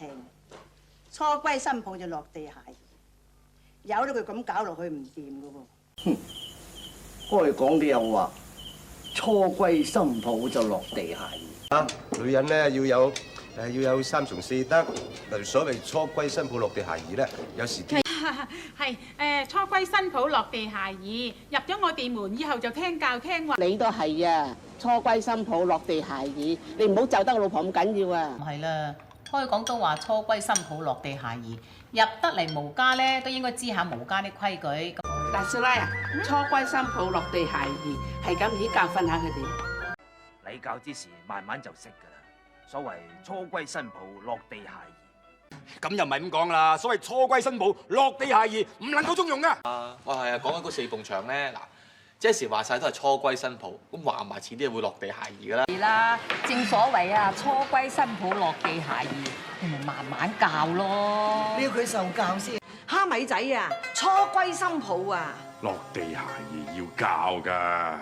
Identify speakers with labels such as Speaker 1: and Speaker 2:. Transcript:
Speaker 1: 情，初歸新抱就落地下兒，由得佢咁搞落去唔掂噶喎。
Speaker 2: 該講啲有話，初歸新抱就落地下兒。
Speaker 3: 啊，女人咧要有三從四德，例如所謂初歸新抱落地下兒咧，有時啲
Speaker 4: 係初歸新抱落地下兒，入咗我哋門以後就聽教聽話。
Speaker 5: 你都係啊，初歸新抱落地下兒，你唔好就得個老婆咁緊要啊！
Speaker 6: 唔係啦，開講都話初歸新抱落地下兒，入得嚟無家咧都應該知下無家啲規矩。
Speaker 5: 大少奶啊，初歸新抱落地下兒，係咁以教訓下佢哋。
Speaker 7: 禮教之時，慢慢就識㗎啦。所謂初歸新抱落地下兒。
Speaker 8: 咁又唔係咁講啦，所謂初歸新抱落地下兒，唔能夠中用噶。
Speaker 9: 係啊，講緊嗰四埲牆咧，嗱，即係時話晒都係初歸新抱，咁話埋遲啲會落地下兒噶啦。
Speaker 10: 係啦，正所謂啊，初歸新抱落地下兒，你咪慢慢教咯。
Speaker 2: 你要佢受教先。
Speaker 1: 蝦米仔啊，初歸新抱啊，
Speaker 8: 落地下兒要教噶。